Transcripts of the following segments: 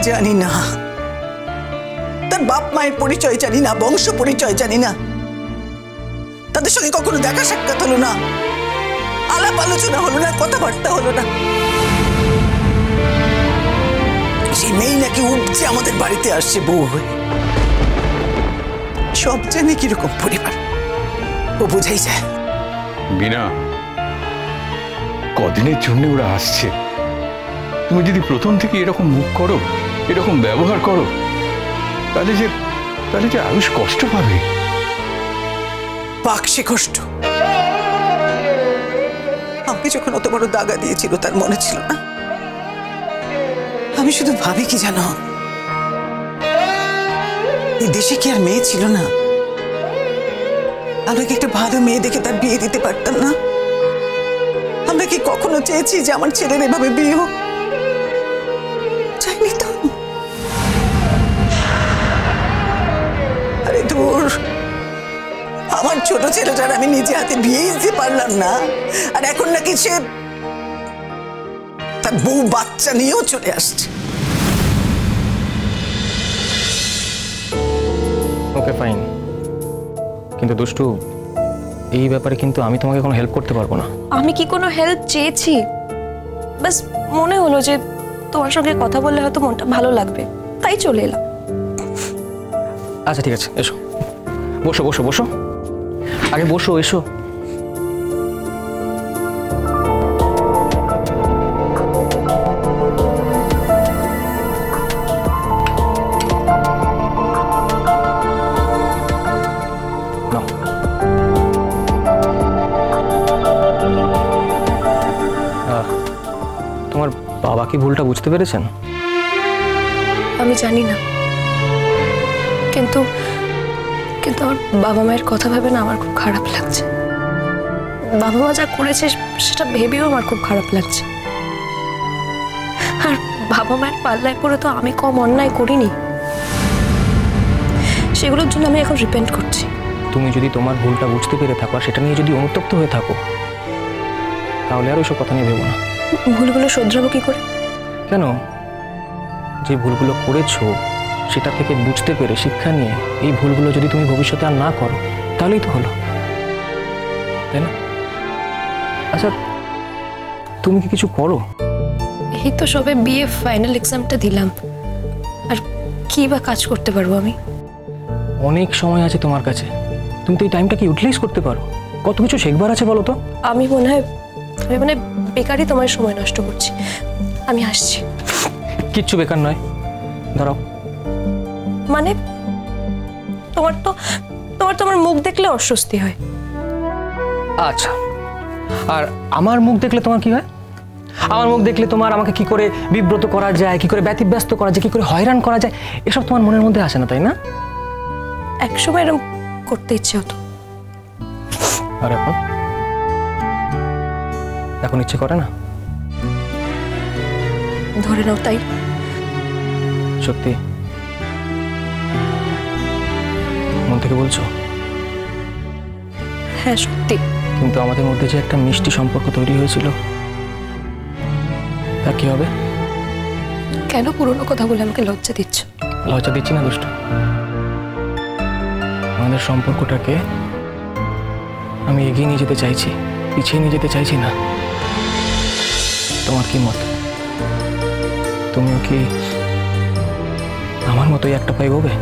জানি না, তার বাপ মায়ের পরিচয় জানি না, বংশ পরিচয় জানি না, তাদের সঙ্গে কখনো দেখা সাক্ষাৎ হলো না, আলাপ আলোচনা হলো না, কথাবার্তা হলো না। সেই মেয়ে নাকি উপচে আমাদের বাড়িতে আসছে বউ হয়ে। সব জানে কিরকম পরিবার, ও বোঝাই যায়। বিনা, কদিনের জন্য ওরা আসছে, তুমি যদি প্রথম থেকে এরকম মুখ করো, এরকম ব্যবহার করো, তাহলে যে আয়ুষ কষ্ট পাবে। পাক সে কষ্ট। আমাকে যখন অত বড় দাগা দিয়েছিল তার মনে ছিল না? আমি শুধু ভাবি কি জানো, এই দেশে কি আর মেয়ে ছিল না? আমরা কি একটা ভালো মেয়ে দেখে তার বিয়ে দিতে পারতাম না? আমরা কি কখনো চেয়েছি যে আমার ছেলের এভাবে বিয়ে হোক? চাইনি তো। আরে দূর, আমার ছোট ছেলেটার আমি নিজে হাতে বিয়ে দিতে পারলাম না, আর এখন নাকি সে তার বউ বাচ্চা নিয়েও চলে আসছে। ওকে ফাইন, কিন্তু দুষ্টু, এই ব্যাপারে কিন্তু আমি তোমাকে কোনো হেল্প করতে পারবো না। আমি কি কোনো হেল্প চেয়েছি? বাস মনে হলো যে তোমার সঙ্গে কথা বললে হয়তো মনটা ভালো লাগবে, তাই চলে এলাম। আচ্ছা ঠিক আছে, এসো, বসো বসো বসো, আগে বসো, এসো। তোমার বাবা কি ভুলটা বুঝতে পেরেছেন? আমি জানি না, কিন্তু কিন্তু আমার বাবা মায়ের কথা ভেবে না আমার খুব খারাপ লাগছে। বাবা মা যা করেছে সেটা ভেবেও আমার খুব খারাপ লাগছে। আর বাবা মায়ের পাল্লায় পড়ে তো আমি কম অন্যায় করিনি, সেগুলোর জন্য আমি এখন রিপেন্ট করছি। তুমি যদি তোমার ভুলটা বুঝতে পেরে থাকো আর সেটা নিয়ে যদি অনুতপ্ত হয়ে থাকো, তাহলে আর ওইসব কথা নিয়ে ভেবো না। ভুলগুলো শোধরাবো কি করে? কেন? যে ভুলগুলো করেছো সেটা থেকে বুঝতে পেরে শিক্ষা নিয়ে এই ভুলগুলো যদি তুমি ভবিষ্যতে আর না করো, তাহলেই তো হলো, তাই না? আচ্ছা, তুমি কি কিছু করো? এই তো সবে বিএ ফাইনাল এক্সামটা দিলাম, আর কি বা কাজ করতে পারবো আমি? অনেক সময় আছে তোমার কাছে, তুমি তো এই টাইমটাকে ইউটিলাইজ করতে পারো। কত কিছু শেখবার আছে বলো তো। আমি মনে হয় বেকারই তোমার সময় নষ্ট করছি। আমি আসছি। কিচ্ছু বেকার নয়, দাঁড়াও। মানে তোমার তো আমার মুখ দেখলে অস্বস্তি হয়। আচ্ছা, আর আমার মুখ দেখলে তোমার কি হয়? আমার মুখ দেখলে তোমার আমাকে কি করে বিব্রত করা যায়, কি করে ব্যতিব্যস্ত করা যায়, কি করে হয়রান করা যায়, এসব তোমার মনের মধ্যে আসে না, তাই না? একসময় এরকম করতে ইচ্ছে হতো, আর এখন ইচ্ছে করে না। ধরে নাও তাই। সত্যি? মন থেকে বলছো? হ্যাঁ সত্যি। কিন্তু আমাদের মধ্যে যে একটা মিষ্টি সম্পর্ক তৈরি হয়েছিল, তার কি হবে? কেন পুরনো কথা বলে আমাকে লজ্জা দিচ্ছ? লজ্জা দিচ্ছি না দুষ্টু, আমাদের সম্পর্কটাকে আমি এগিয়ে নিয়ে যেতে চাইছি, পিছিয়ে নিয়ে যেতে চাইছি না। তোমার কি মত? তুমিও কি আমার মতোই একটা পাই এগোবে?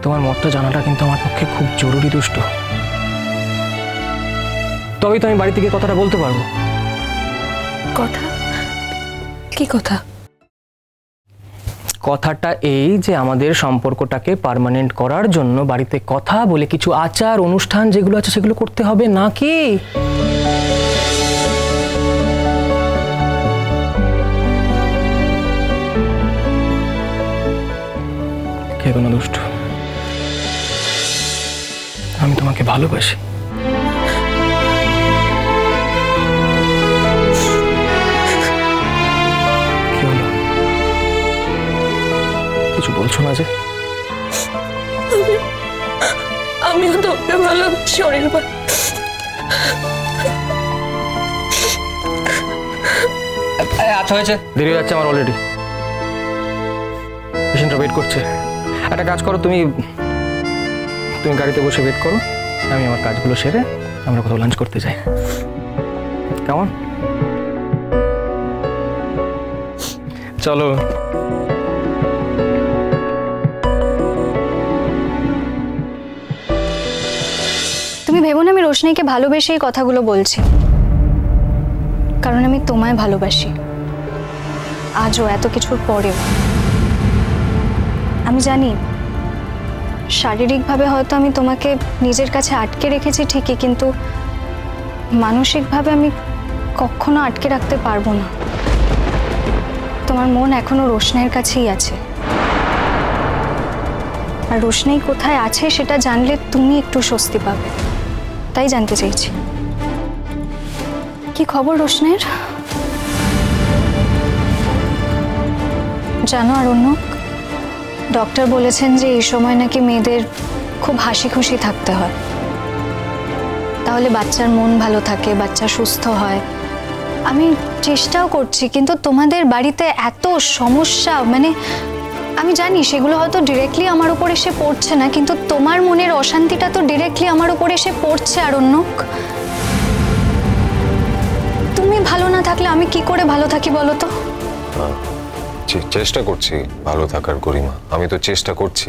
তোমার মতটা জানাটা কিন্তু আমার পক্ষে খুব জরুরি দুষ্টু, তবেই তো আমি বাড়ি থেকে কথাটা বলতে পারবো। কথা? কি কথা? কথাটা এই যে আমাদের সম্পর্কটাকে পার্মানেন্ট করার জন্য বাড়িতে কথা বলে কিছু আচার অনুষ্ঠান যেগুলো আছে সেগুলো করতে হবে নাকি? কেঁদো না দুষ্টু, আমি তোমাকে ভালোবাসি। কি হলো? কিছু বলছো না যে? আমিও তো ওকে ভালোবাসি অনির্বাণ। রাত হয়েছে, দেরি হয়ে যাচ্ছে আমার অলরেডি। পেশেন্টরা ওয়েট করছে। একটা কাজ করো, তুমি গাড়িতে বসে ওয়েট করো, আমি আমার কাজগুলো সেরে আমরা কোথাও লাঞ্চ করতে যাই। কেমন? চলো। তুমি ভেবো না আমি রোশনাইকে ভালোবেসে এই কথাগুলো বলছি, কারণ আমি তোমায় ভালোবাসি। আজও এত কিছুর পরেও আমি জানি শারীরিকভাবে হয়তো আমি তোমাকে নিজের কাছে আটকে রেখেছি ঠিকই, কিন্তু মানসিকভাবে আমি কখনো আটকে রাখতে পারবো না। তোমার মন এখনো রোশনাইয়ের কাছেই আছে, আর রোশনাই কোথায় আছে সেটা জানলে তুমি একটু স্বস্তি পাবে, তাই জানতে চাইছি। কি খবর রোশনাইয়ের? জানো আরণ্যক, ডক্টর বলেছেন যে এই সময় নাকি মেয়েদের খুব হাসি খুশি থাকতে হয়, তাহলে বাচ্চার মন ভালো থাকে, বাচ্চা সুস্থ হয়। আমি চেষ্টাও করছি, কিন্তু তোমাদের বাড়িতে এত সমস্যা, মানে আমি জানি সেগুলো হয়তো ডিরেক্টলি আমার উপর এসে পড়ছে না, কিন্তু তোমার মনের অশান্তিটা তো ডিরেক্টলি আমার উপর এসে পড়ছে আরণ্যক। তুমি ভালো না থাকলে আমি কি করে ভালো থাকি বলো তো? চেষ্টা করছি ভালো থাকার গরিমা, আমি তো চেষ্টা করছি।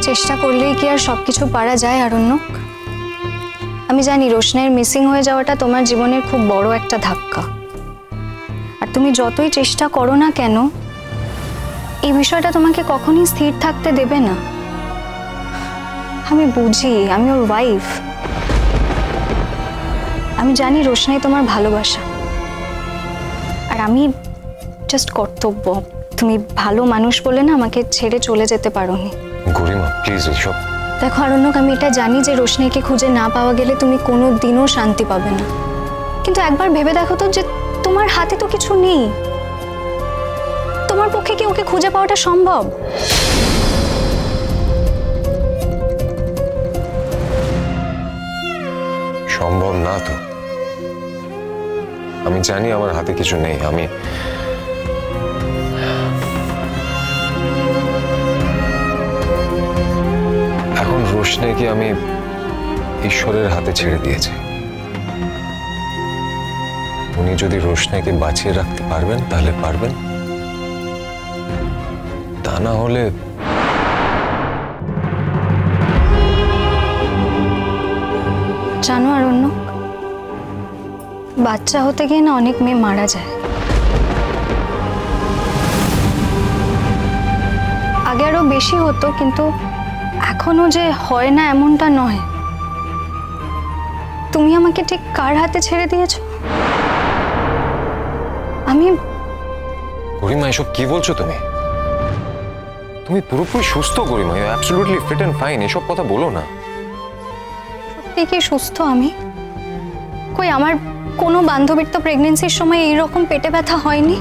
চেষ্টা করলেই কি আর সবকিছু পারা যায় আরণ্যক? আমি জানি রোশনাইয়ের মিসিং হয়ে যাওয়াটা তোমার জীবনের খুব বড় একটা ধাক্কা, আর তুমি যতই চেষ্টা করো না কেন এই বিষয়টা তোমাকে কখনোই স্থির থাকতে দেবে না। আমি বুঝি, আমি ওর ওয়াইফ, আমি জানি রোশনাই তোমার ভালোবাসা, আর আমি জাস্ট কর্তব্য। তুমি ভালো মানুষ বলে না আমাকে ছেড়ে চলে যেতে পারোনি। গরিমা প্লিজ এসব। দেখো আরণ্যক, আমি এটা জানি যে রোশনাইকে খুঁজে না পাওয়া গেলে তুমি কোনো দিনও শান্তি পাবে না, কিন্তু একবার ভেবে দেখো তো যে তোমার হাতে তো কিছু নেই, তোমার পক্ষে কি ওকে খুঁজে পাওয়াটা সম্ভব? সম্ভব না তো। আমি জানি আমার হাতে কিছু নেই। আমি এখন রোশনাইকে আমি ঈশ্বরের হাতে ছেড়ে দিয়েছি। উনি যদি রোশনাইকে বাঁচিয়ে রাখতে পারবেন তাহলে পারবেন, তা না হলে জানো আরণ্যক, বাচ্চা হতে গিয়ে না অনেক মেয়ে মারা যায়। আগে আরো বেশি হতো, কিন্তু এখনো যে হয় না এমনটা নয়। তুমি আমাকে ঠিক কার হাতে ছেড়ে দিয়েছো? আমি গরিমা এসব কি বলছো তুমি? তুমি পুরোপুরি সুস্থ Garima, you absolutely fit and fine. এসব কথা বলো না। সত্যি কি সুস্থ আমি? কই আমার কোনো বান্ধবীর তো প্রেগন্যান্সির সময় এইরকম পেটে ব্যথা হয়নি।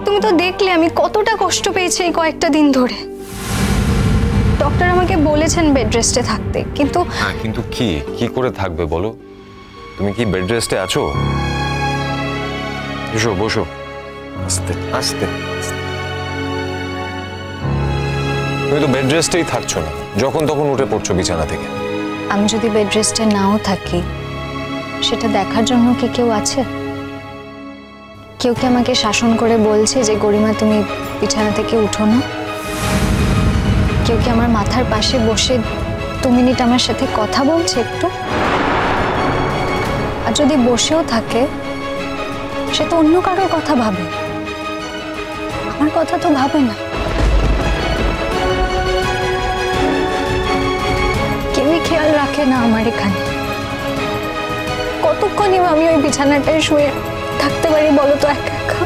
তুমি তো দেখলে আমি কতটা কষ্ট পেয়েছি এই কয়েকটা দিন ধরে। ডক্টর আমাকে বলেছেন বেড রেস্টে থাকতে, কিন্তু হ্যাঁ, কিন্তু কি করে থাকবে বলো? তুমি কি বেড রেস্টে আছো? এসো বসো, আস্তে আস্তে। তুমি তো বেড রেস্টেই থাকছো না, যখন তখন উঠে পড়ছো বিছানা থেকে। আমি যদি বেড রেস্টে নাও থাকি সেটা দেখার জন্য কি কেউ আছে? কেউ কি আমাকে শাসন করে বলছে যে গরিমা তুমি বিছানা থেকে উঠো না? কেউ কি আমার মাথার পাশে বসে 2 মিনিট আমার সাথে কথা বলছে একটু? আর যদি বসেও থাকে সে তো অন্য কারোর কথা ভাবে, আমার কথা তো ভাবে না। কেউই খেয়াল রাখে না আমার এখানে। কতক্ষণই আমি ওই বিছানাটায় শুয়ে থাকতে পারি বলো তো একা একা?